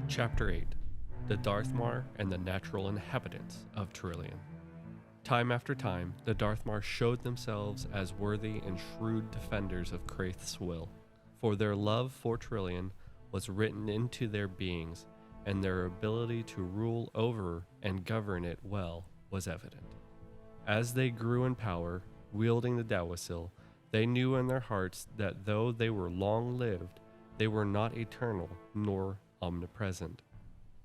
Chapter 8: The Darthmar and the Natural Inhabitants of Terrillian. Time after time, the Darthmar showed themselves as worthy and shrewd defenders of Kraith's will, for their love for Terrillian was written into their beings, and their ability to rule over and govern it well was evident. As they grew in power, wielding the Dawasil, they knew in their hearts that though they were long-lived, they were not eternal nor omnipresent.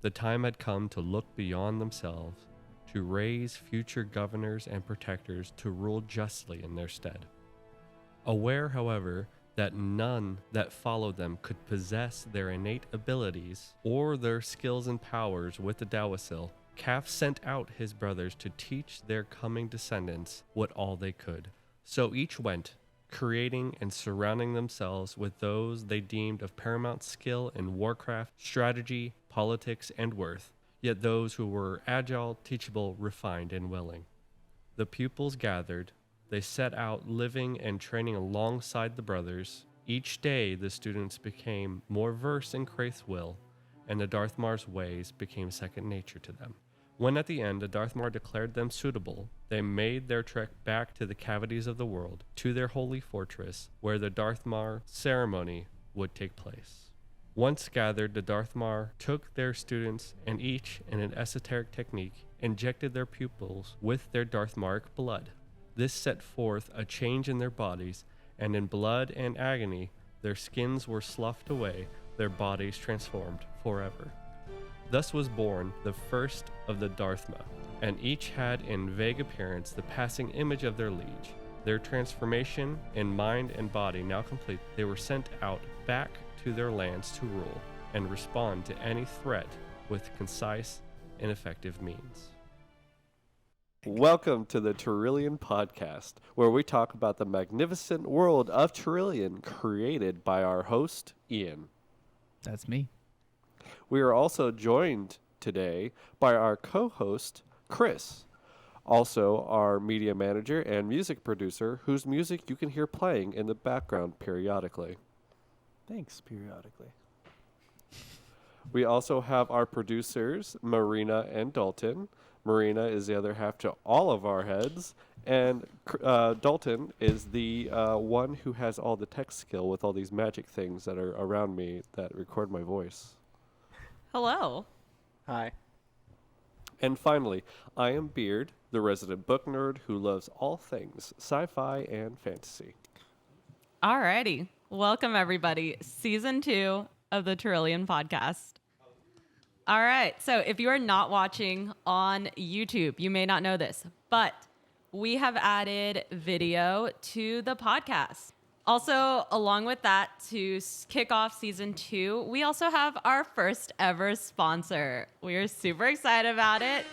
The time had come to look beyond themselves, to raise future governors and protectors to rule justly in their stead. Aware, however, that none that followed them could possess their innate abilities or their skills and powers with the Dawasil, Kaf sent out his brothers to teach their coming descendants what all they could. So each went, creating and surrounding themselves with those they deemed of paramount skill in warcraft, strategy, politics, and worth, yet those who were agile, teachable, refined, and willing. The pupils gathered. They set out living and training alongside the brothers. Each day the students became more versed in Kraith's will, and the Darthmar's ways became second nature to them. When at the end the Darthmar declared them suitable, they made their trek back to the cavities of the world, to their holy fortress, where the Darthmar ceremony would take place. Once gathered, the Darthmar took their students and each, in an esoteric technique, injected their pupils with their Darthmaric blood. This set forth a change in their bodies, and in blood and agony, their skins were sloughed away, their bodies transformed forever. Thus was born the first of the Darthma, and each had in vague appearance the passing image of their liege. Their transformation in mind and body now complete, they were sent out back to their lands to rule and respond to any threat with concise and effective means. Welcome to the Terrillian podcast, where we talk about the magnificent world of Terrillian created by our host, Ian. That's me. We are also joined today by our co-host, Chris, also our media manager and music producer, whose music you can hear playing in the background periodically. Thanks, periodically. We also have our producers, Marina and Dalton. Marina is the other half to all of our heads, and Dalton is the one who has all the tech skill with all these magic things that are around me that record my voice. Hello. Hi. And finally, I am Beard, the resident book nerd who loves all things sci-fi and fantasy. Alrighty. Welcome, everybody. Season 2 of the Terrillian podcast. All right. So if you are not watching on YouTube, you may not know this, but we have added video to the podcast. Also, along with that, to kick off season 2, we also have our first ever sponsor. We are super excited about it.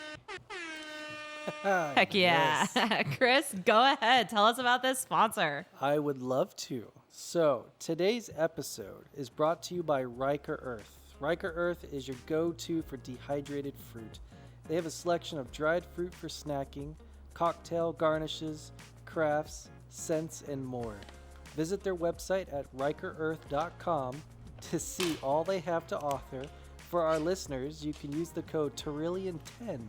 Heck yeah. Yes. Chris, go ahead. Tell us about this sponsor. I would love to. So, today's episode is brought to you by Riker Earth. Riker Earth is your go-to for dehydrated fruit. They have a selection of dried fruit for snacking, cocktail garnishes, crafts, scents, and more. Visit their website at RikerEarth.com to see all they have to offer. For our listeners, you can use the code Terrillian10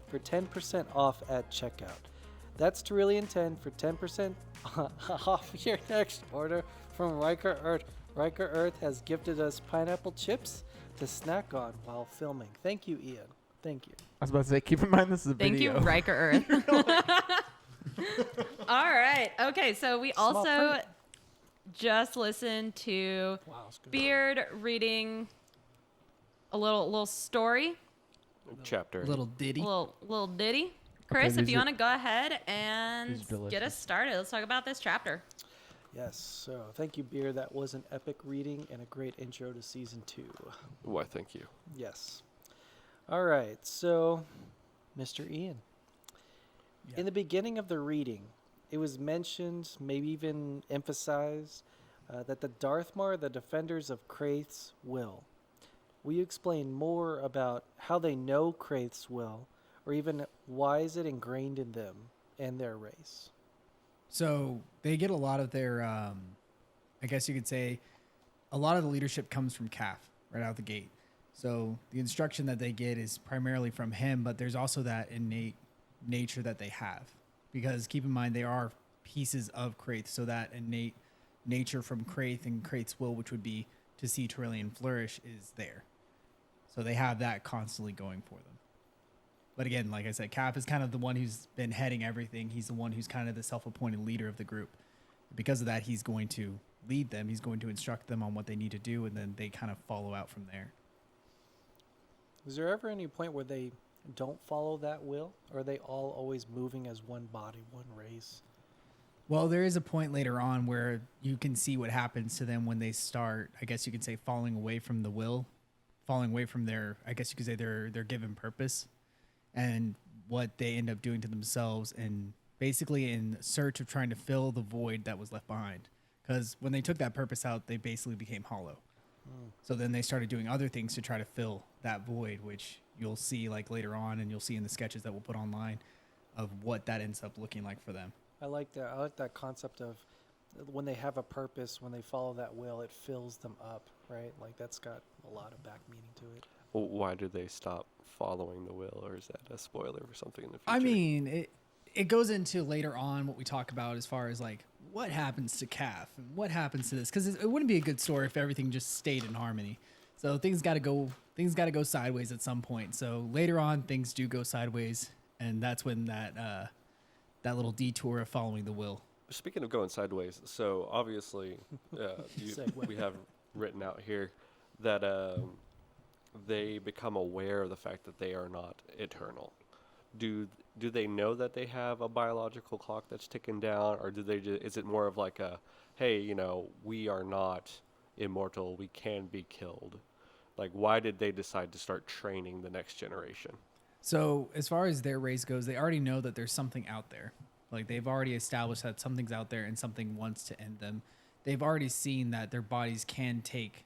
for 10% off at checkout. That's Terrillian10 for 10% off your next order from Riker Earth. Riker Earth has gifted us pineapple chips to snack on while filming. Thank you, Ian. Thank you. I was about to say, keep in mind this is a video. Thank you, Riker Earth. All right. Okay, so we Small also print. just listened to Beard reading a little story, Chapter. Little ditty. little ditty. Chris, Okay, if these you are- want to go ahead and These are delicious. get us started, let's talk about this chapter. Yes, so thank you, Beer. That was an epic reading and a great intro to season 2. Why, thank you. Yes. All right, so Mr. Ian. Yeah. In the beginning of the reading, it was mentioned, maybe even emphasized, that the Darthmar are the defenders of Kraith's will. Will you explain more about how they know Kraith's will, or even why is it ingrained in them and their race? So they get a lot of their I guess you could say a lot of the leadership comes from Calf right out the gate. So the instruction that they get is primarily from him, but there's also that innate nature that they have. Because keep in mind, they are pieces of Kraith, so that innate nature from Kraith and Kraith's will, which would be to see Terrillian flourish, is there. So they have that constantly going for them. But again, like I said, Cap is kind of the one who's been heading everything. He's the one who's kind of the self-appointed leader of the group. Because of that, he's going to lead them. He's going to instruct them on what they need to do, and then they kind of follow out from there. Is there ever any point where they don't follow that will? Or are they all always moving as one body, one race? Well, there is a point later on where you can see what happens to them when they start, I guess you could say, falling away from the will, falling away from their, I guess you could say, their given purpose, and what they end up doing to themselves, and basically in search of trying to fill the void that was left behind. Because when they took that purpose out, they basically became hollow. So then they started doing other things to try to fill that void, which you'll see like later on, and you'll see in the sketches that we'll put online of what that ends up looking like for them. I like that. I like that concept of when they have a purpose, when they follow that will, it fills them up, right? Like that's got a lot of back meaning to it. Well, why did they stop following the will, or is that a spoiler for something in the future? I mean, it goes into later on what we talk about as far as like what happens to Calf and what happens to this, because it wouldn't be a good story if everything just stayed in harmony. So things got to go sideways at some point. So later on, things do go sideways, and that's when that little detour of following the will. Speaking of going sideways, so obviously we have written out here that they become aware of the fact that they are not eternal. Do they know that they have a biological clock that's ticking down, or is it more of like a, hey, we are not immortal, we can be killed? Like, why did they decide to start training the next generation? So as far as their race goes, they already know that there's something out there. Like they've already established that something's out there and something wants to end them. They've already seen that their bodies can take,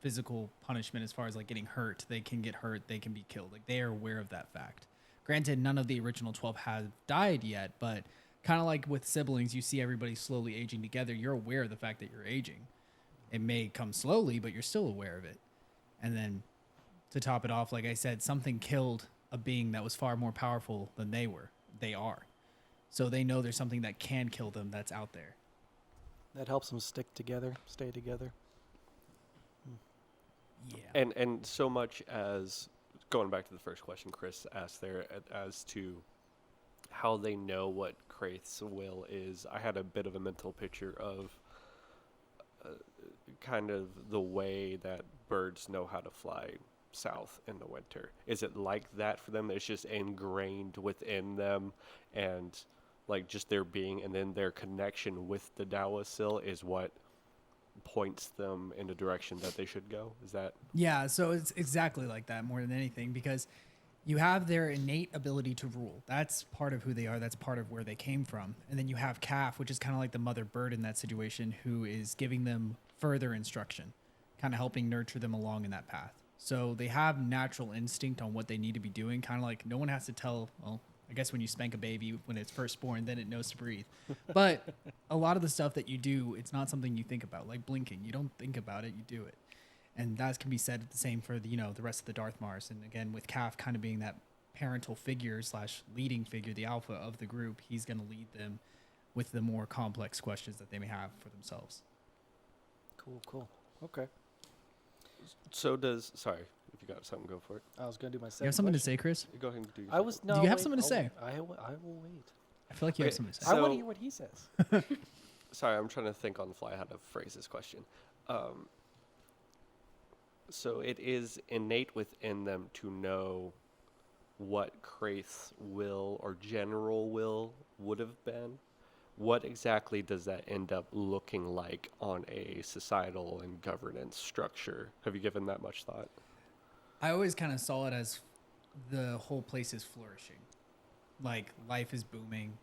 physical punishment as far as like getting hurt. They can get hurt, they can be killed. Like they are aware of that fact. Granted, none of the original 12 have died yet, but kind of like with siblings, you see everybody slowly aging together. You're aware of the fact that you're aging. It may come slowly, but you're still aware of it. And then to top it off, like I said, something killed a being that was far more powerful than they are. So they know there's something that can kill them that's out there. That helps them stick together, stay together. Yeah. And so much as, going back to the first question Chris asked there, as to how they know what Kraith's will is, I had a bit of a mental picture of kind of the way that birds know how to fly south in the winter. Is it like that for them? It's just ingrained within them, and like just their being, and then their connection with the Dawasil is what points them in the direction that they should go? Is that? Yeah, so it's exactly like that more than anything, because you have their innate ability to rule. That's part of who they are. That's part of where they came from. And then you have Calf, which is kind of like the mother bird in that situation, who is giving them further instruction, kind of helping nurture them along in that path. So they have natural instinct on what they need to be doing, kind of like no one has to tell, well, I guess when you spank a baby when it's first born, then it knows to breathe. But a lot of the stuff that you do, it's not something you think about, like blinking. You don't think about it, you do it. And that can be said the same for the, the rest of the Darthmars. And again, with Calf kind of being that parental figure / leading figure, the alpha of the group, he's going to lead them with the more complex questions that they may have for themselves. Cool. Okay. So sorry, if you got something, go for it. I was going to do my second You have something to question. say, Chris? Go ahead and do your I was second. no. Do you have wait, something to say? I will wait. I feel like you have Okay, something to say. I want So- to hear what he says. Sorry, I'm trying to think on the fly how to phrase this question. So it is innate within them to know what Kraith's will or general will would have been. What exactly does that end up looking like on a societal and governance structure? Have you given that much thought? I always kind of saw it as the whole place is flourishing. Like life is booming.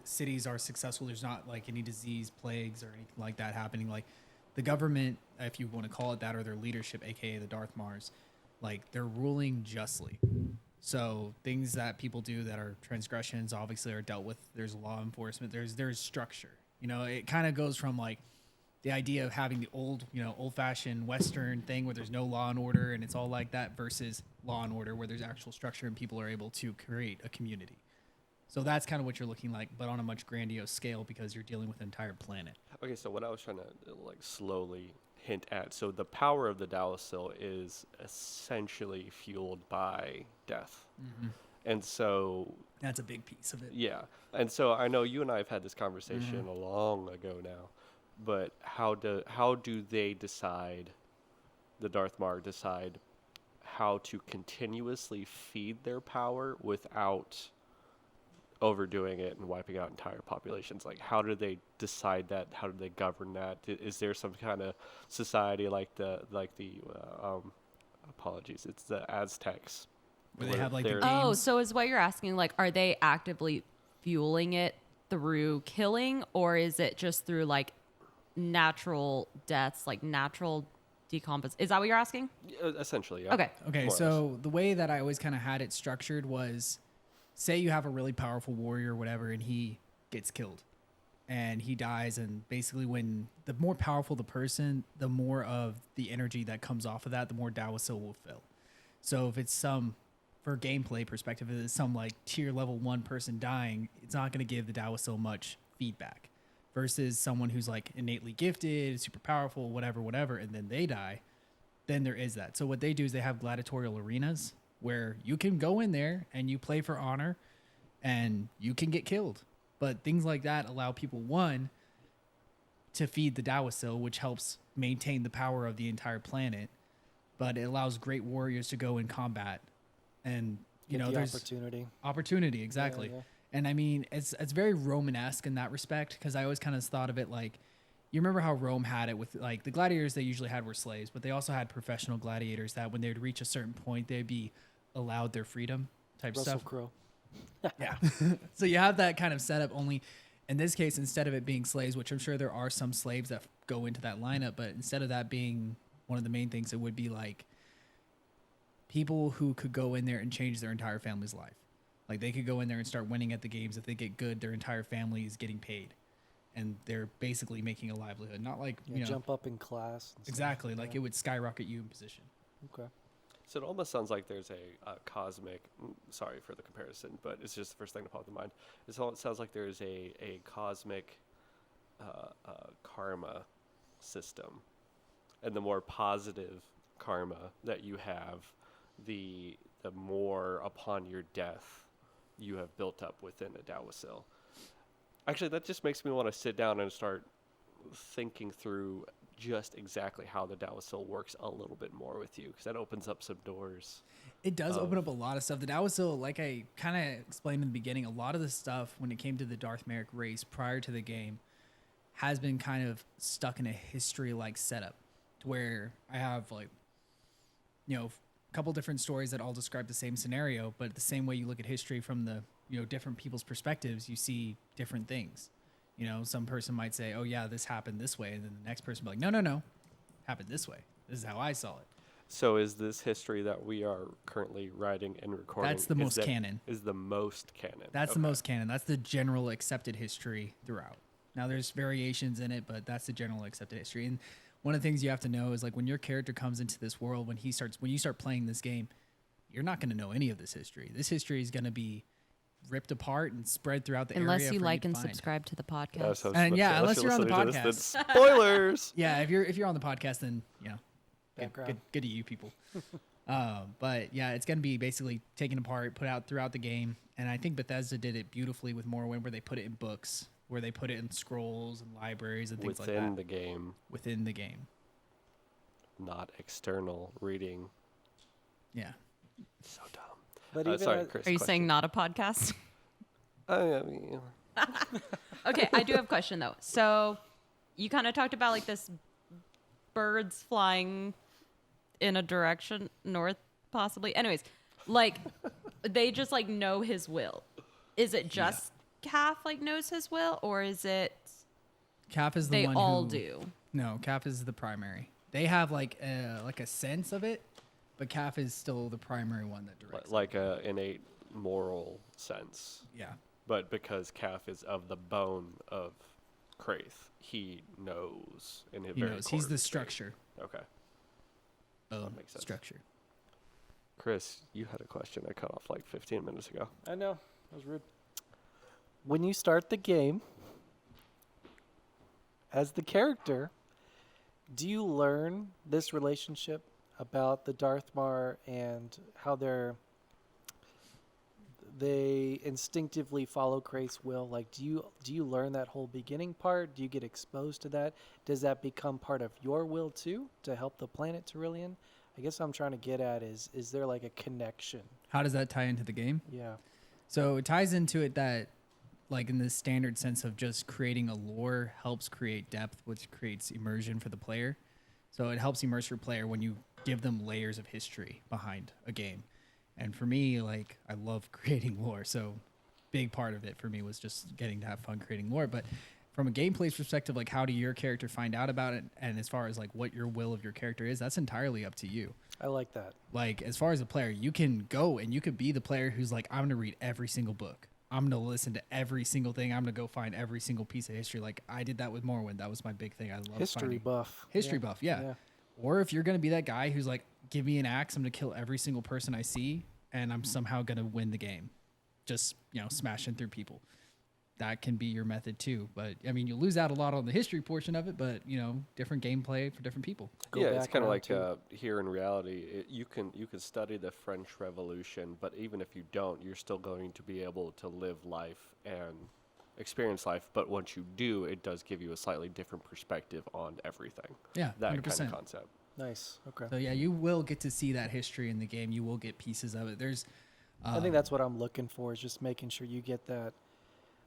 Cities are successful. There's not like any disease, plagues, or anything like that happening. Like the government, if you want to call it that, or their leadership, aka the Darthmars, like they're ruling justly. So things that people do that are transgressions obviously are dealt with. There's law enforcement. There's structure. It kind of goes from like the idea of having the old-fashioned Western thing where there's no law and order and it's all like that versus law and order where there's actual structure and people are able to create a community. So that's kind of what you're looking like, but on a much grandiose scale because you're dealing with an entire planet. Okay, so what I was trying to like slowly hint at, so the power of the Dalsil is essentially fueled by death. Mm-hmm. And so That's a big piece of it. yeah. And so I know you and I have had this conversation long ago now, but how do they decide, the Darthmar decide how to continuously feed their power without overdoing it and wiping out entire populations? Like, how do they decide that? How do they govern that? Is there some kind of society like the apologies, it's the Aztecs, Where they have like the they're- Oh, games. so is what you're asking, like, are they actively fueling it through killing, or is it just through like natural deaths, like natural decompose? Is that what you're asking? essentially, yeah. Okay. Okay, more or so the way that I always kind of had it structured was, say you have a really powerful warrior or whatever, and he gets killed, and he dies, and basically when the more powerful the person, the more of the energy that comes off of that, the more Dalsil will fill. So if it's for gameplay perspective, if it's some like tier level 1 person dying, it's not going to give the Dalsil much feedback. Versus someone who's like innately gifted, super powerful, whatever, and then they die, then there is that. So what they do is they have gladiatorial arenas where you can go in there and you play for honor and you can get killed. But things like that allow people, one, to feed the Dalsil, which helps maintain the power of the entire planet. But it allows great warriors to go in combat. And, Get the there's opportunity. exactly. Yeah. And I mean, it's very Romanesque in that respect, because I always kind of thought of it like, you remember how Rome had it with like the gladiators they usually had were slaves, but they also had professional gladiators that when they'd reach a certain point, they'd be allowed their freedom type Russell stuff. Crowe. Yeah. So you have that kind of setup, only in this case, instead of it being slaves, which I'm sure there are some slaves that go into that lineup, but instead of that being one of the main things, it would be like people who could go in there and change their entire family's life. Like they could go in there and start winning at the games. If they get good, their entire family is getting paid, and they're basically making a livelihood. Not like Jump up in class. And stuff. exactly like Yeah. it would skyrocket you in position. Okay. So it almost sounds like there's a cosmic, sorry for the comparison, but it's just the first thing to pop in mind. It sounds like there's a cosmic karma system. And the more positive karma that you have, the more upon your death you have built up within a Dalsil. Actually, that just makes me want to sit down and start thinking through just exactly how the Dalsil works a little bit more with you, because that opens up some doors. It does open up a lot of stuff. The Dalsil, like I kind of explained in the beginning, a lot of the stuff when it came to the Darthmaric race prior to the game has been kind of stuck in a history-like setup, to where I have like, a couple different stories that all describe the same scenario, but the same way you look at history from the different people's perspectives, you see different things. Some person might say, oh yeah, this happened this way, and then the next person will be like, no, happened this way. This is how I saw it. So is this history that we are currently writing and recording? That's the most canon. Is the most canon. That's Okay. the most canon. That's the general accepted history throughout. Now there's variations in it, but that's the general accepted history. And one of the things you have to know is like when your character comes into this world, when you start playing this game, you're not going to know any of this history. This history is going to be ripped apart and spread throughout the area. Unless you for like to and find. subscribe to the That's podcast. what I was And about to yeah, say. unless you're on the listening to this, podcast. then spoilers. Yeah, if you're on the podcast, then Background. good to you people. But yeah, it's going to be basically taken apart, put out throughout the game, and I think Bethesda did it beautifully with Morrowind, where they put it in books, where they put it in scrolls and libraries and things Within like that the game, within the game. not external reading. Yeah. So dumb. But even sorry, as- Chris. Are you question. saying not a podcast? I mean, Okay, I do have a question though. So you kind of talked about like this birds flying in a direction north, possibly. Anyways, like they just like know his will. Is it just Calf like knows his will, or is it Calf is the they one all who, do? No, Calf is the primary. They have like a sense of it, but Calf is still the primary one that directs. like a innate moral sense, Yeah. but because Calf is of the bone of Kraith, he knows in his He very knows. core He's of the his being. structure. Okay. Of makes sense. structure. Chris, you had a question I cut off like 15 minutes ago. I know. That was rude. When you start the game, as the character, do you learn this relationship about the Darthmar and how they instinctively follow Kraith's will? Like, do you learn that whole beginning part? Do you get exposed to that? Does that become part of your will too to help the planet Terrillian? I guess what I'm trying to get at is there like a connection? How does that tie into the game? Yeah. So it ties into it that, like in the standard sense of just creating a lore helps create depth, which creates immersion for the player. So it helps immerse your player when you give them layers of history behind a game. And for me, like, I love creating lore. So big part of it for me was just getting to have fun creating lore. But from a gameplay perspective, like, how do your character find out about it? And as far as like what your will of your character is, that's entirely up to you. I like that. Like, as far as a player, you can go and you could be the player who's like, I'm going to read every single book. I'm going to listen to every single thing. I'm going to go find every single piece of history. Like I did that with Morrowind. That was my big thing. I love History buff. History buff, yeah. Or if you're going to be that guy who's like, give me an axe, I'm going to kill every single person I see, and I'm somehow going to win the game. Just, smashing through people. That can be your method too. But, I mean, you lose out a lot on the history portion of it, but, different gameplay for different people. It's kind of like here in reality, you can study the French Revolution, but even if you don't, you're still going to be able to live life and experience life. But once you do, it does give you a slightly different perspective on everything. Yeah, that 100%. kind of concept. Nice. Okay. So, yeah, you will get to see that history in the game. You will get pieces of it. There's... I think that's what I'm looking for, is just making sure you get that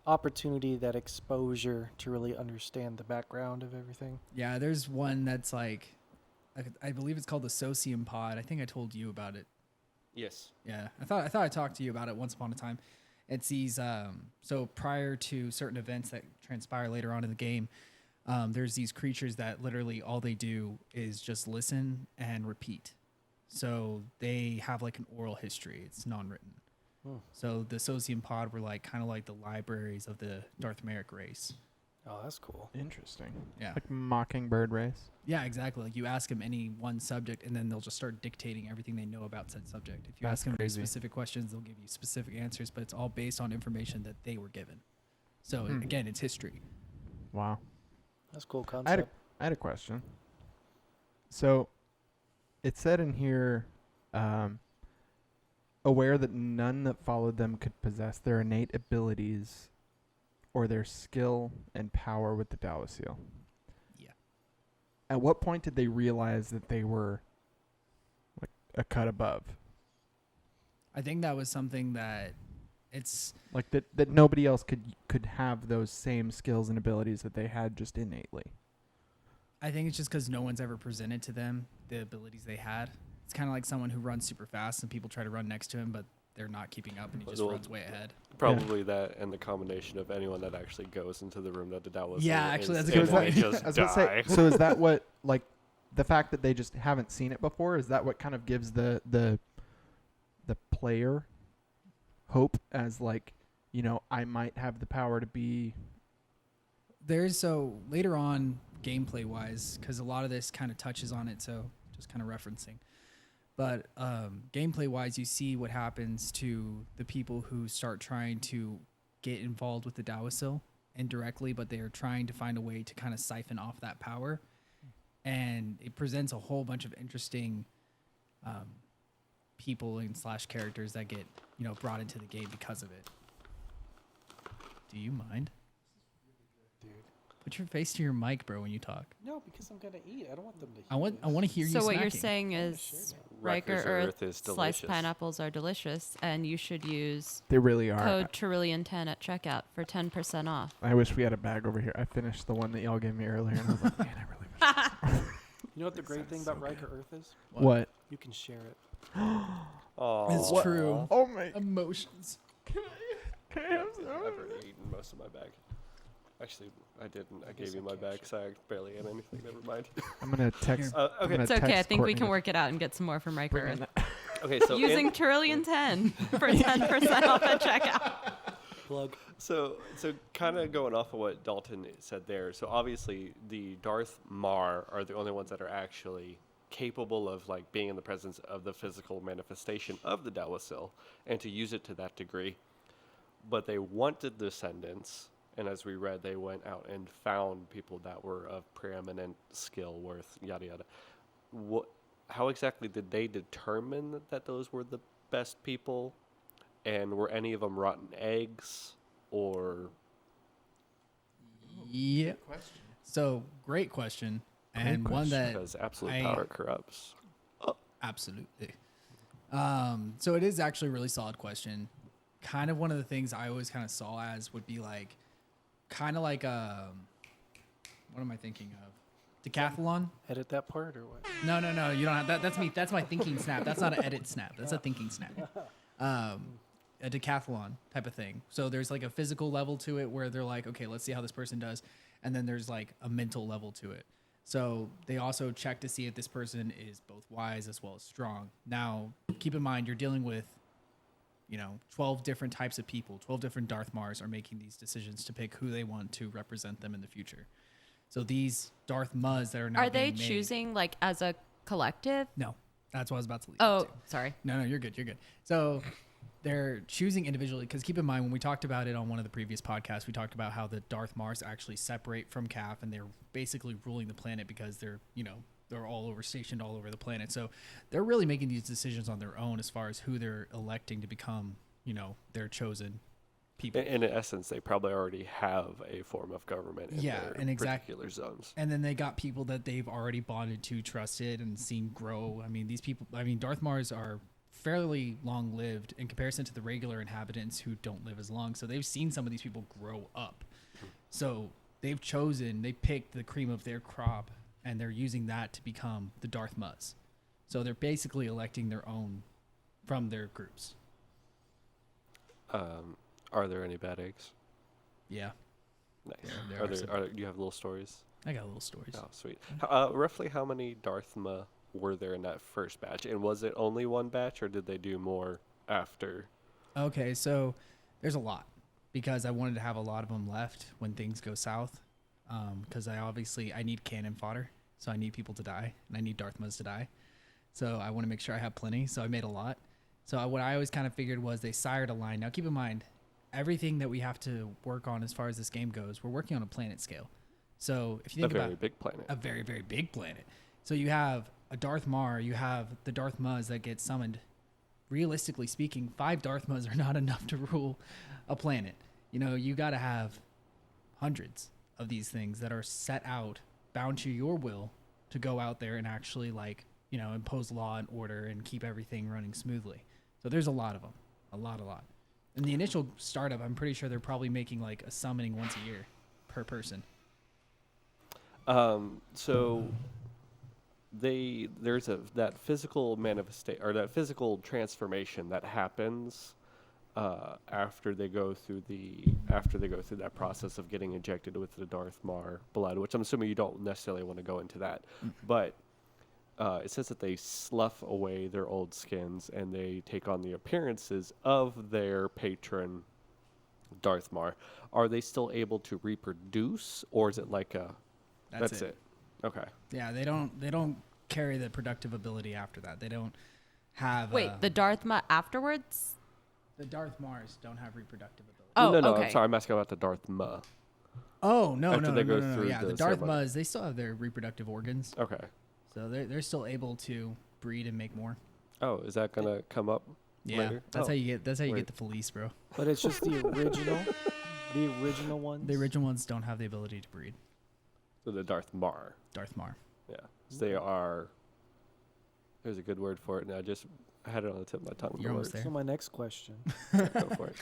opportunity, that exposure to really understand the background of everything. Yeah, there's one that's like, I believe it's called the Socium Pod. I think I told you about it. Yes. Yeah, I thought I talked to you about it once upon a time. It's these, so prior to certain events that transpire later on in the game, there's these creatures that literally all they do is just listen and repeat. So they have like an oral history. It's non-written. So the Socium Pod were like kind of like the libraries of the Darthmaric race. Oh, that's cool. Interesting. Yeah. Like mockingbird race. Yeah, exactly. Like you ask them any one subject, and then they'll just start dictating everything they know about said subject. If you That's ask them very crazy. specific questions, they'll give you specific answers, but it's all based on information that they were given. So again, it's history. Wow. That's a cool I concept. had a question. So it said in here, aware that none that followed them could possess their innate abilities or their skill and power with the Dalthmar. Yeah. At what point did they realize that they were like a cut above? I think that was something that it's... Like that nobody else could have those same skills and abilities that they had just innately. I think it's just because no one's ever presented to them the abilities they had. It's kind of like someone who runs super fast and people try to run next to him, but they're not keeping up and he just runs way ahead. Probably that and the combination of anyone that actually goes into the room that the Dalthmar actually, that's a in good point. and they just die. So is that what, like, the fact that they just haven't seen it before, is that what kind of gives the player hope as, like, I might have the power to be... So later on, gameplay wise, because a lot of this kind of touches on it, so just kind of referencing. But gameplay wise, you see what happens to the people who start trying to get involved with the Dalthmar indirectly, but they are trying to find a way to kind of siphon off that power. And it presents a whole bunch of interesting people and / characters that get brought into the game because of it. Do you mind? Dude. Put your face to your mic, bro, when you talk. No, because I'm gonna eat. I don't want them to hear I want to hear you. So what you're snacking. saying share is that. Riker Rutgers Earth is sliced delicious. pineapples are delicious, and you should use They really are. code Terrillian10 at checkout for 10% off. I wish we had a bag over here. I finished the one that y'all gave me earlier, and I was like, man, I really wish. You know what the great thing about Riker Earth is? What? You can share it. It's What? true. Oh my... Emotions. Can I have some? I've already eaten most of my bag. Actually, I didn't. I gave you my bag, so I barely ate anything. Never mind. I'm going to text... Here. Okay. I'm It's gonna okay. I text think we Courtney can to work it out and get some more from Riker bring in Earth. that. Okay, so Using Terrillian10 for 10% off at checkout. Plug. So kind of going off of what Dalton said there. So obviously the Darthmar are the only ones that are actually capable of like being in the presence of the physical manifestation of the Dawasil and to use it to that degree. But they wanted descendants, and as we read, they went out and found people that were of preeminent skill, worth yada yada. How exactly did they determine that those were the best people? And were any of them rotten eggs, or? Yeah. So great question, and Great one that Because absolute power corrupts. absolutely. So it is actually a really solid question. Kind of one of the things I always kind of saw as would be like, kind of like what am I thinking of? Decathlon? Edit that part or what? No. You don't have that. That's me. That's my thinking snap. That's not an edit snap. That's a thinking snap. A decathlon type of thing. So there's like a physical level to it where they're like, okay, let's see how this person does. And then there's like a mental level to it. So they also check to see if this person is both wise as well as strong. Now, keep in mind, you're dealing with, 12 different types of people. 12 different Darthmars are making these decisions to pick who they want to represent them in the future. So these Darthmas that are now Are they being made- choosing like as a collective? No, that's what I was about to lead Oh, into. sorry. No, you're good. You're good. So they're choosing individually because keep in mind when we talked about it on one of the previous podcasts, we talked about how the Darthmars actually separate from Calf and they're basically ruling the planet because they're all over stationed all over the planet. So they're really making these decisions on their own as far as who they're electing to become, their chosen people. In essence, they probably already have a form of government in their particular zones. And then they got people that they've already bonded to, trusted, and seen grow. I mean, Darthmars are fairly long-lived in comparison to the regular inhabitants who don't live as long. So they've seen some of these people grow up. So they picked the cream of their crop, and they're using that to become the Darthmas. So they're basically electing their own from their groups. Are there any bad eggs? Yeah, Nice. There are some. Do you have little stories? I got little stories. Oh, sweet. Roughly how many Darthma were there in that first batch? And was it only one batch, or did they do more after? Okay, so there's a lot because I wanted to have a lot of them left when things go south. Because I need cannon fodder, so I need people to die, and I need Darthmas to die. So I want to make sure I have plenty. So I made a lot. So what I always kind of figured was they sired a line. Now keep in mind, everything that we have to work on as far as this game goes, we're working on a planet scale. So if you think about a very big planet. a very, very big planet. So you have a Darthmar, you have the Darthmas that get summoned. Realistically speaking, 5 Darthmas are not enough to rule a planet. You got to have hundreds of these things that are set out, bound to your will, to go out there and actually impose law and order and keep everything running smoothly. So there's a lot of them, a lot. In the initial startup, I'm pretty sure they're probably making like a summoning once a year per person. So there's that physical manifestation or that physical transformation that happens after they go through that process of getting injected with the Darthmar blood, which I'm assuming you don't necessarily want to go into that, but it says that they slough away their old skins and they take on the appearances of their patron Darthmar. Are they still able to reproduce, or is it like that's it? Okay. Yeah, they don't carry the productive ability after that. They don't have. Wait, the Darthma afterwards? The Darthmars don't have reproductive ability. Oh, no, okay. I'm sorry. I'm asking about the Darthma. Oh no, After no, they no, go no, no. through Yeah, the the ceremony. Darthmas, they still have their reproductive organs, Okay. so they're still able to breed and make more. Oh, is that gonna come up Yeah, later? that's Oh. how you get. That's how you Word. get the Felice, bro. But it's just the original, the original ones. The original ones don't have the ability to breed. So the Darthmar. Darthmar. Yeah. So they are. There's a good word for it, and I just had it on the tip of my tongue. You're almost words. So my next question: Go for it.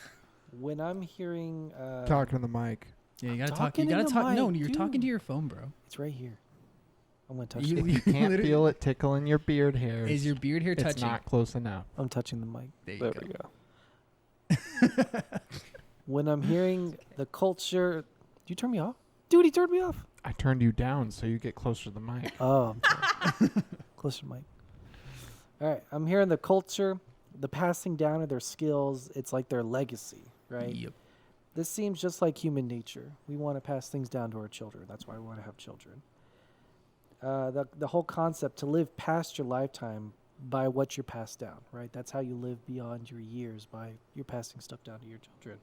when I'm hearing, Talking to the mic. Yeah, you gotta talk. Talking You gotta in the talk. No, mic, you're talking to dude. your phone, bro. it's right here. I'm gonna touch You- it. If you can't literally- feel it tickling your beard hairs, Is your beard hair it's touching? not close enough. I'm touching the mic. There you There go. we go. When I'm hearing the culture, do you turn me off? Dude, he turned me off. I turned you down so you get closer to the mic. Oh, I'm sorry. Closer to the mic. All right, I'm hearing the culture, the passing down of their skills. It's like their legacy, right? Yep. This seems just like human nature. We want to pass things down to our children. That's why we want to have children. The whole concept to live past your lifetime by what you're passed down, right? That's how you live beyond your years, by you're passing stuff down to your children.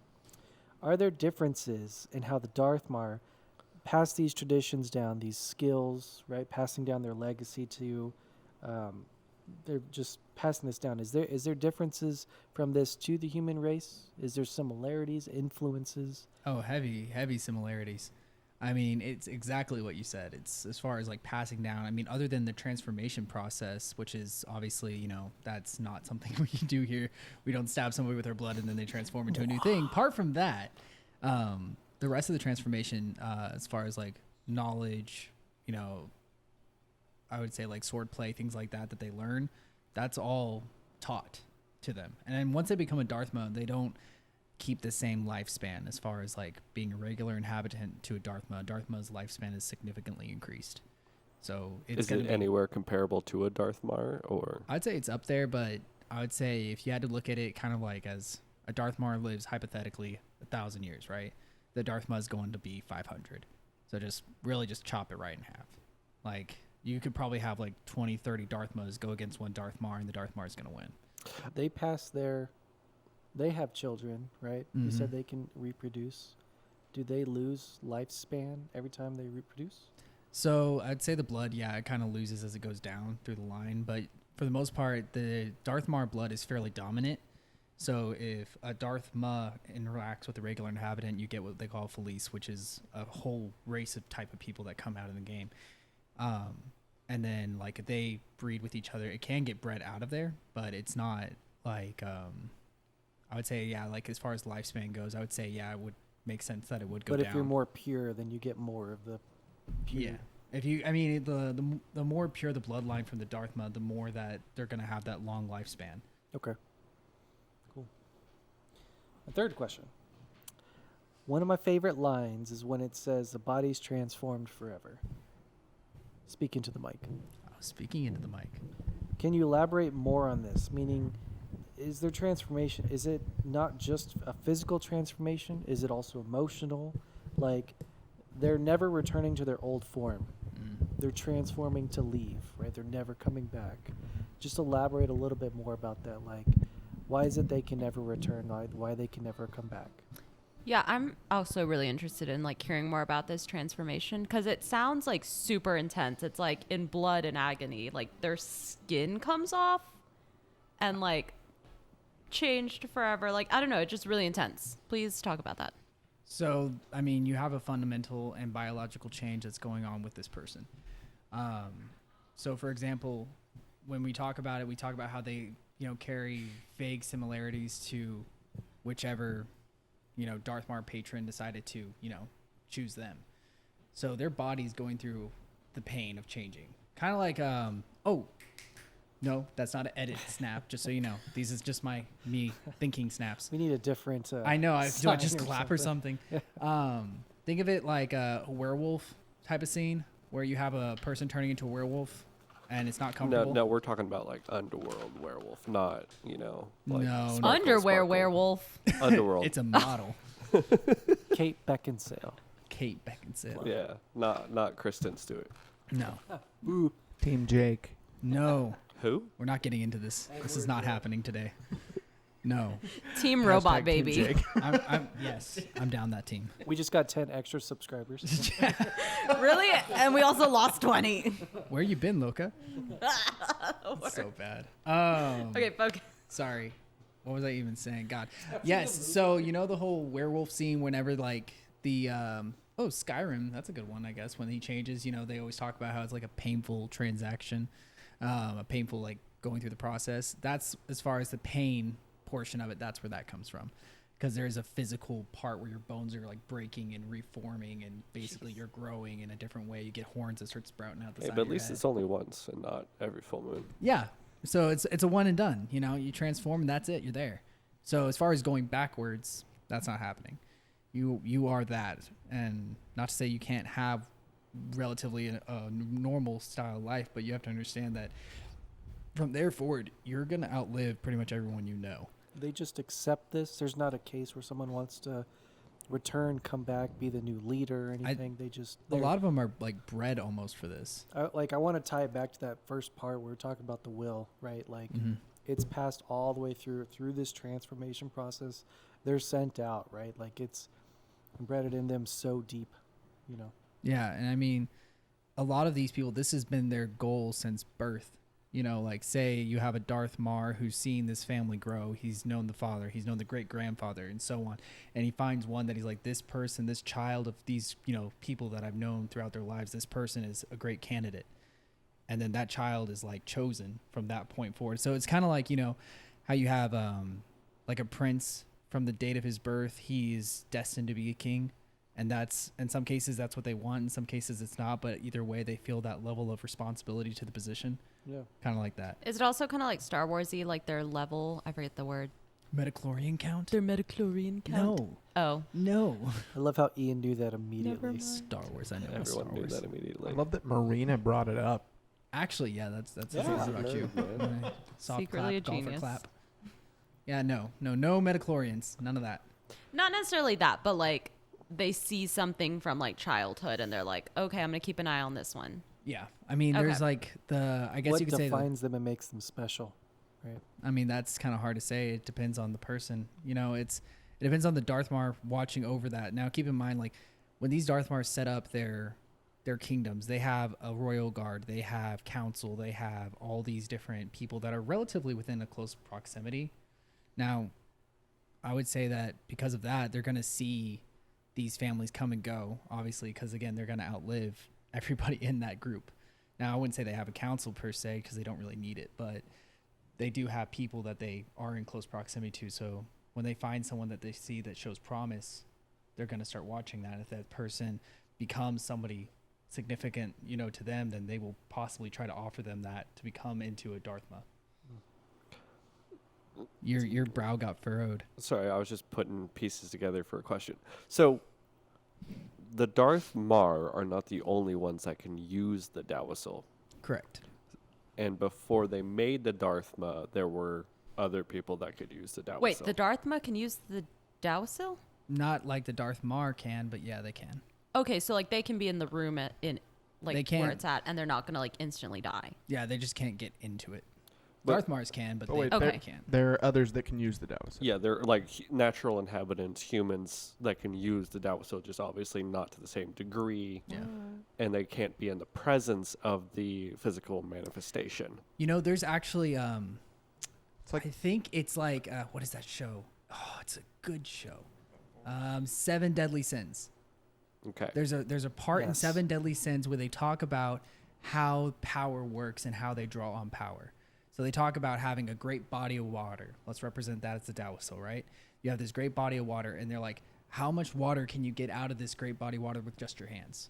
Are there differences in how the Darthmar pass these traditions down, these skills, right? Passing down their legacy to, they're just passing this down. Is there differences from this to the human race? Is there similarities, influences? Oh, heavy similarities. I mean, it's exactly what you said. It's as far as like passing down. I mean, other than the transformation process, which is obviously, you know, that's not something we do here. We don't stab somebody with our blood and then they transform into a new thing. Apart from that, the rest of the transformation, as far as like knowledge, you know, I would say like swordplay, things like that they learn, that's all taught to them. And then once they become a Darthmar, they don't keep the same lifespan as far as like being a regular inhabitant to a Darthmar. Darthmar's lifespan is significantly increased. So it's Is it anywhere comparable to a Darthmar, or? I'd say it's up there, but I would say if you had to look at it kind of like as a Darthmar lives hypothetically 1,000 years, right? The Darthmar is going to be 500. So just chop it right in half. Like you could probably have like 20, 30 Darthmars go against one Darthmar and the Darthmar is going to win. They have children, right? Mm-hmm. You said they can reproduce. Do they lose lifespan every time they reproduce? So I'd say the blood, yeah, it kind of loses as it goes down through the line. But for the most part, the Darthmar blood is fairly dominant. So if a Darthmar interacts with a regular inhabitant, you get what they call Felice, which is a whole race of type of people that come out of the game. And then like if they breed with each other, it can get bred out of there, but it's not like... I would say, yeah, like as far as lifespan goes, I would say, yeah, it would make sense that it would go down. But if you're more pure, then you get more of the pure. Yeah. If you, I mean, the more pure the bloodline from the Darthmar, the more that they're going to have that long lifespan. Okay. Cool. A third question. One of my favorite lines is when it says the body's transformed forever. Speak into the mic. Speaking into the mic. Can you elaborate more on this? Meaning, is there transformation? Is it not just a physical transformation? Is it also emotional? Like, they're never returning to their old form. They're transforming to leave, right? They're never coming back. Just elaborate a little bit more about that. Like, why is it they can never return? Why they can never come back? Yeah, I'm also really interested in like hearing more about this transformation because it sounds like super intense. It's like in blood and agony. Like their skin comes off and like changed forever. Like, I don't know. It's just really intense. Please talk about that. So, I mean, you have a fundamental and biological change that's going on with this person. So, for example, when we talk about it, we talk about how they, you know, carry vague similarities to whichever, you know, Darthmar patron decided to, you know, choose them. So their body's going through the pain of changing. Kind of like, oh, no, that's not an edit snap, just so you know. These is just me thinking snaps. We need a different... I know. Do I just sign or clap or something? Think of it like a werewolf type of scene where you have a person turning into a werewolf and it's not comfortable. No, we're talking about like underworld werewolf, not, you know, like No. sparkle, Underwear sparkle. werewolf. Underworld. It's a model. Kate Beckinsale. Kate Beckinsale. Yeah, not Kristen Stewart. No. Team Jake. No. Who? We're not getting into this. This is not happening today. No. Team Robot Team Baby. Jake. Yes, I'm down that team. We just got 10 extra subscribers. Really? And we also lost 20. Where you been, Loca? So bad. Okay, focus. Sorry. What was I even saying? God. Yes. So, you know the whole werewolf scene whenever like the Skyrim, that's a good one, I guess. When he changes, you know, they always talk about how it's like a painful transaction, a painful like going through the process. That's as far as the pain portion of it, that's where that comes from. Because there's a physical part where your bones are like breaking and reforming and basically you're growing in a different way. You get horns that start sprouting out the side But of at your least head. it's only once and not every full moon. Yeah. So it's a one and done. You know, you transform and that's it. You're there. So as far as going backwards, that's not happening. You are that. And not to say you can't have relatively a normal style of life, but you have to understand that from there forward, you're going to outlive pretty much everyone you know. They just accept this. There's not a case where someone wants to return, come back, be the new leader or anything. A lot of them are like bred almost for this. I want to tie it back to that first part where we're talking about the will, right? Like it's passed all the way through this transformation process. They're sent out, right? Like it's embedded in them so deep, you know. Yeah, and I mean, a lot of these people, this has been their goal since birth. You know, like say you have a Darthmar who's seen this family grow. He's known the father, he's known the great grandfather, and so on. And he finds one that he's like, this person, this child of these, you know, people that I've known throughout their lives, this person is a great candidate. And then that child is like chosen from that point forward. So it's kind of like, you know, how you have like a prince from the date of his birth, he's destined to be a king. And that's, in some cases, that's what they want. In some cases, it's not. But either way, they feel that level of responsibility to the position. Yeah. Kind of like that. Is it also kind of like Star Wars-y, like their level? I forget the word. Metachlorian count? Their metachlorian count? No. Oh. No. I love how Ian knew that immediately. mind. Star Wars, I know. Everyone Star knew Wars. that immediately. I love that Marina brought it up. Actually, yeah, that's Yeah. what about you. Man. Soft Secretly clap, a golfer genius. clap. Yeah, no metachlorians, none of that. Not necessarily that, but like they see something from like childhood and they're like, okay, I'm going to keep an eye on this one. Yeah, I mean, there's Okay. like I guess What you could say, defines them and makes them special, right? I mean, that's kind of hard to say. It depends on the person. You know, it depends on the Darthmar watching over that. Now, keep in mind, like when these Darthmars set up their kingdoms, they have a royal guard, they have council, they have all these different people that are relatively within a close proximity. Now, I would say that because of that, they're going to see these families come and go, obviously, because again, they're going to outlive everybody in that group. Now, I wouldn't say they have a council per se because they don't really need it, but they do have people that they are in close proximity to. So when they find someone that they see that shows promise, they're going to start watching that. If that person becomes somebody significant, you know, to them, then they will possibly try to offer them that to become into a Darthma. Your brow got furrowed. Sorry, I was just putting pieces together for a question. So, the Darthmar are not the only ones that can use the Dawisil. Correct. And before they made the Darthma, there were other people that could use the Dawisil. Wait, the Darthma can use the Dawisil? Not like the Darthmar can, but yeah, they can. Okay, so like they can be in the room They where can. it's at and they're not going to like instantly die. Yeah, they just can't get into it. But- Darthmars can, but But they wait, Okay. can't. There are others that can use the Daoist. Yeah, they're like natural inhabitants, humans that can use the Dawisil, just obviously not to the same degree. Yeah. And they can't be in the presence of the physical manifestation. You know, there's actually It's like I think it's like what is that show? Oh, it's a good show. 7 Deadly Sins. Okay. There's a part in Yes. 7 Deadly Sins where they talk about how power works and how they draw on power. So they talk about having a great body of water. Let's represent that as the Dawisil, right? You have this great body of water, and they're like, how much water can you get out of this great body of water with just your hands?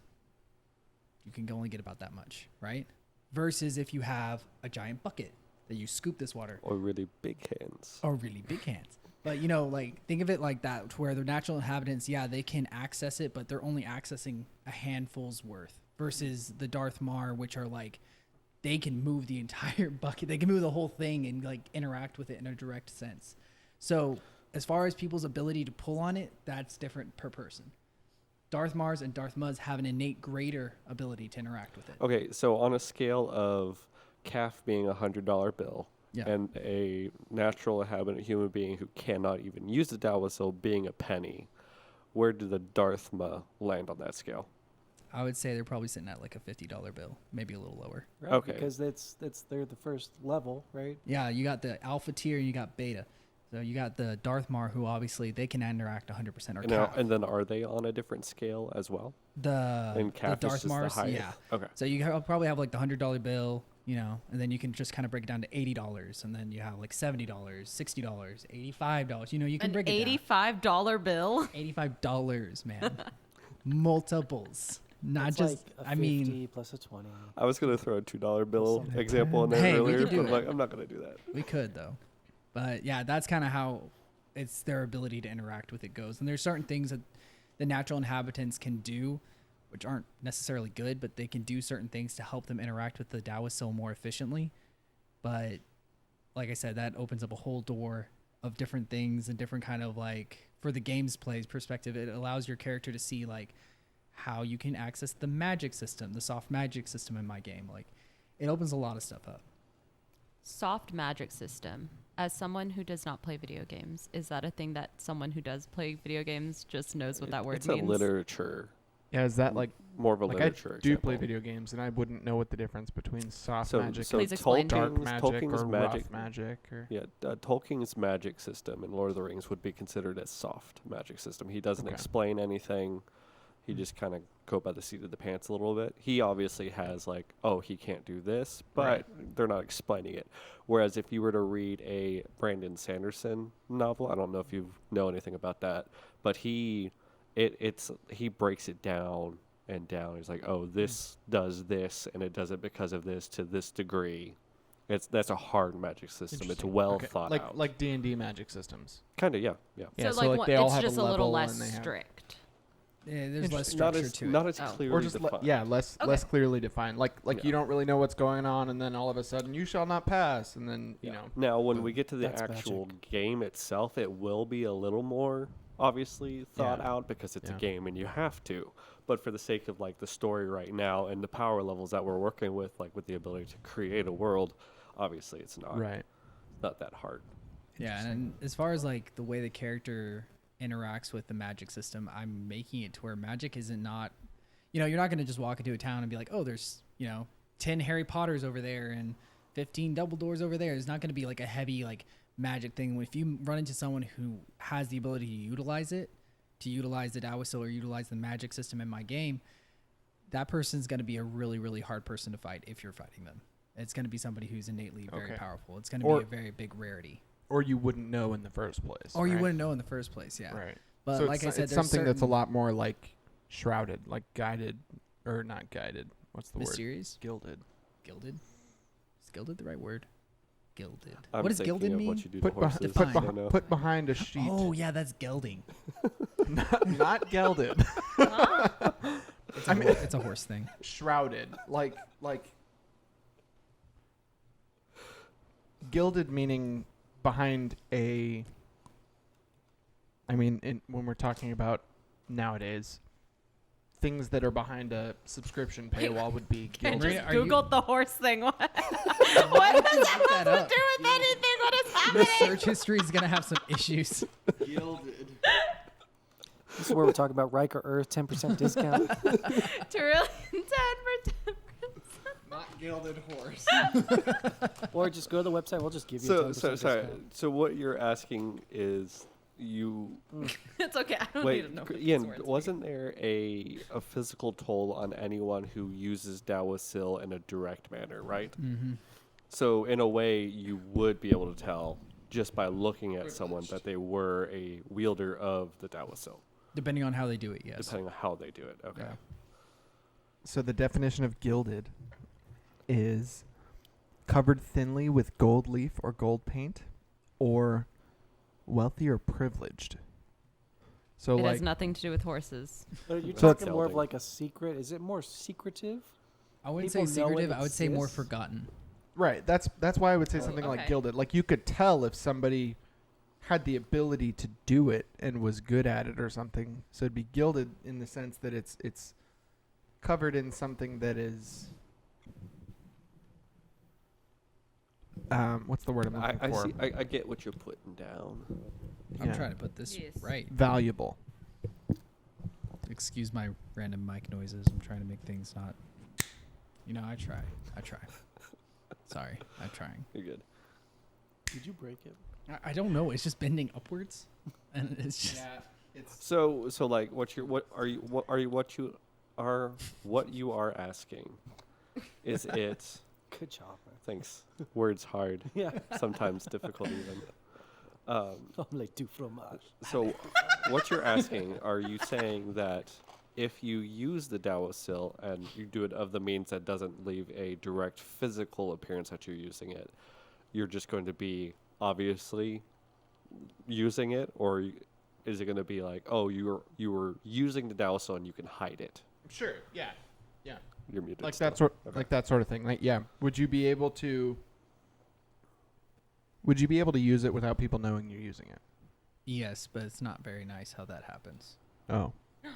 You can only get about that much, right? Versus if you have a giant bucket that you scoop this water. Or really big hands. Or really big hands. But, you know, like, think of it like that, to where the natural inhabitants, yeah, they can access it, but they're only accessing a handful's worth. Versus the Darthmar, which are like, they can move the entire bucket. They can move the whole thing and, like, interact with it in a direct sense. So, as far as people's ability to pull on it, that's different per person. Darthmars and Darthmas have an innate greater ability to interact with it. Okay, so on a scale of calf being a $100 bill Yeah. and a natural inhabitant human being who cannot even use the Dawisil being a penny, where did the Darthma land on that scale? I would say they're probably sitting at like a $50 bill, maybe a little lower. Right? Okay. Because they're the first level, right? Yeah, you got the alpha tier and you got beta. So you got the Darthmar, who obviously they can interact 100% or And, now, calf. and then are they on a different scale as well? The And calf is just the Darthmars, highest? yeah. Okay. So you probably have like the $100 bill, you know, and then you can just kind of break it down to $80, and then you have like $70, $60, $85. You know, you can An break it $85 bill? down. $85, man. Multiples. Not It's just, like a I 50 mean, plus a 20. I was going to throw a $2 bill Something. example in there Hey, we earlier, could do but I'm it. like, I'm not going to do that. we could though. But yeah, that's kind of how it's their ability to interact with it goes. And there's certain things that the natural inhabitants can do, which aren't necessarily good, but they can do certain things to help them interact with the Dawisil more efficiently. But like I said, that opens up a whole door of different things and different kind of like for the game's plays perspective, it allows your character to see like how you can access the magic system, the soft magic system in my game. Like it opens a lot of stuff up. Soft magic system. As someone who does not play video games, is that a thing that someone who does play video games just knows what that word it's means? It's a literature. Yeah, is that like more of a like literature? I do example. play video games, and I wouldn't know what the difference between soft So, magic so and Please explain. dark magic Tolkien's or magic, rough magic. Or yeah, Tolkien's magic system in Lord of the Rings would be considered a soft magic system. He doesn't Okay. explain anything. He just kind of go by the seat of the pants a little bit. He obviously has like, oh, he can't do this, but Right. they're not explaining it. Whereas if you were to read a Brandon Sanderson novel, I don't know if you know anything about that, but he breaks it down and down. He's like, oh, this does this, and it does it because of this to this degree. That's a hard magic system. It's Interesting. well Okay. thought like out. like D&D magic systems. Kind of, yeah. Yeah, so so like one- they all it's have just a a little level less and they have- strict. Yeah, there's less Not structure as to it. not as Oh. clearly Or just defined. less Okay. less clearly defined. Like Yeah. you don't really know what's going on, and then all of a sudden you shall not pass, and then you know. Now, when we get to the That's actual magic. game itself, it will be a little more obviously thought Yeah. out because it's Yeah. a game and you have to. But for the sake of like the story right now and the power levels that we're working with, like with the ability to create a world, obviously it's not Right. not that hard. Yeah, and as far as like the way the character interacts with the magic system, I'm making it to where magic isn't not, you're not going to just walk into a town and be like, oh, there's 10 Harry Potters over there and 15 Dumbledores over there. It's not going to be like a heavy like magic thing. If you run into someone who has the ability to utilize it, to utilize the Dawisil or utilize the magic system in my game, that person's going to be a really, really hard person to fight if you're fighting them. It's going to be somebody who's innately very Okay. powerful. It's going to Or- be a very big rarity. Or you wouldn't know in the first place. Or you right? wouldn't know in the first place, yeah. Right. But so like I it's, said, it's there's something that's a certain lot more like shrouded, like guided, or not guided. What's the word? mysterious. Gilded. Gilded. Is gilded the right word? Gilded. I'm What does thinking gilded of mean? what you do Put, to beh- horses. put, Define. I beh- don't know. put behind a sheet. Oh yeah, that's gelding. not gelded. I mean, It's a horse thing. shrouded, like gilded, meaning behind a. I mean, when we're talking about nowadays, things that are behind a subscription paywall would be I gilded. Marina, just are you- Googled the horse thing. What Why does did you that look have that to up? do with anything? What is Your happening? search history is gonna have some issues. Gilded. This is where we're talking about Riker Earth 10% discount. Terrillian 10 for 10%. Not gilded horse. Or just go to the website. We'll just give you a 10% So sorry. discount. So what you're asking is you It's okay. I don't wait, need to know what these Ian, words mean. wasn't there a physical toll on anyone who uses Dawisil in a direct manner, right? Mm-hmm. So in a way, you would be able to tell just by looking at someone that they were a wielder of the Dawisil, Depending on how they do it, yes. depending on how they do it. Okay. Yeah. So the definition of gilded is covered thinly with gold leaf or gold paint, or wealthy or privileged. So It like has nothing to do with horses. Are you So talking more of Gelding. like a secret? Is it more secretive? I wouldn't People say know it secretive. I would say more exists? forgotten. right, that's why I would say something like Okay. gilded. Like you could tell if somebody had the ability to do it and was good at it or something. So it'd be gilded in the sense that it's covered in something that is what's the word I'm looking I for? see. I get what you're putting down. I'm Yeah. trying to put this Yes. right. Valuable. Excuse my random mic noises. I'm trying to make things not. I try. Sorry, I'm trying. You're good. Did you break it? I don't know. It's just bending upwards, and it's just. It's So like what you are asking is it Good job, man. thanks words hard Yeah. sometimes difficult even Omelette du fromage. so what you're asking, are you saying that if you use the Dawisil and you do it of the means that doesn't leave a direct physical appearance that you're using it, you're just going to be obviously using it, or is it going to be like, oh, you were using the Dawisil and you can hide it? sure, yeah. You're muted. Like still. that sort Okay. like that sort of thing. Like would you be able to use it without people knowing you're using it? Yes, but it's not very nice how that happens. Oh, Yeah.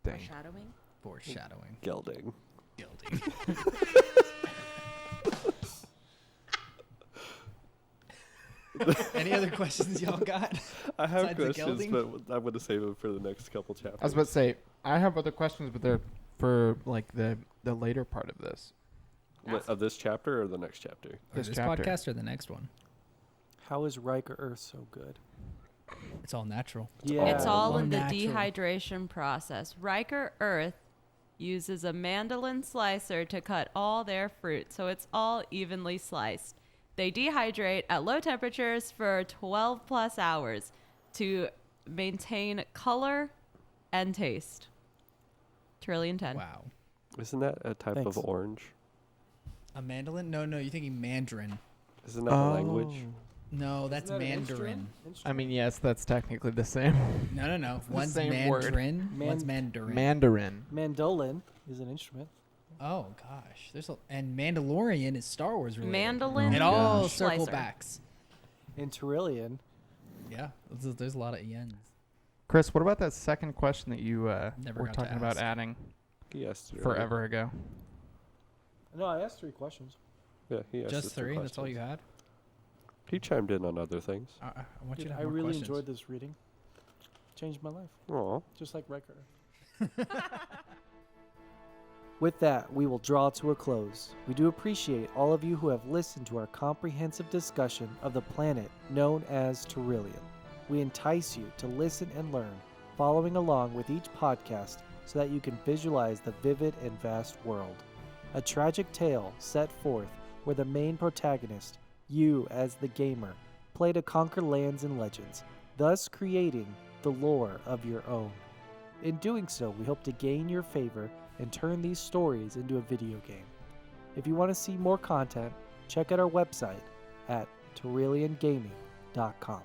dang. Foreshadowing. Foreshadowing. Gelding. Gilding. Any other questions y'all got? I have Besides the questions, gelding? but I'm going to save them for the next couple chapters. I was about to say I have other questions, but they're for like the later part of this. Of this chapter or the next chapter? Or This this chapter. podcast or the next one? How is Riker Earth so good? It's all natural. Yeah. It's all All in the natural. dehydration process. Riker Earth uses a mandolin slicer to cut all their fruit, so it's all evenly sliced. They dehydrate at low temperatures for 12 plus hours to maintain color and taste. Terrillian 10. Wow. Isn't that a type Thanks. of orange? A mandolin? No, you're thinking mandarin. Isn't that a language? No, that's Isn't that an mandarin. I mean, yes, that's technically the same. No. the One's same word. mandarin, one's mandarin. Mandarin. Mandolin is an instrument. Oh gosh, and Mandalorian is Star Wars related. Mandolin It all gosh. circle slicer. backs. In Terrillian, Yeah, there's a lot of yens. Chris, what about that second question that you Never were got to talking about ask. adding He asked it forever ago? no, I asked 3 questions. earlier. Yeah, he asked Just us some 3? That's all you questions. had? He chimed in on other things. I want you Dude, to have I more really questions. enjoyed this reading. Changed my life, Aw. just like Riker. With that, we will draw to a close. We do appreciate all of you who have listened to our comprehensive discussion of the planet known as Terrillian. We entice you to listen and learn, following along with each podcast so that you can visualize the vivid and vast world. A tragic tale set forth where the main protagonist, you as the gamer, play to conquer lands and legends, thus creating the lore of your own. In doing so, we hope to gain your favor and turn these stories into a video game. If you want to see more content, check out our website at terrilliangaming.com.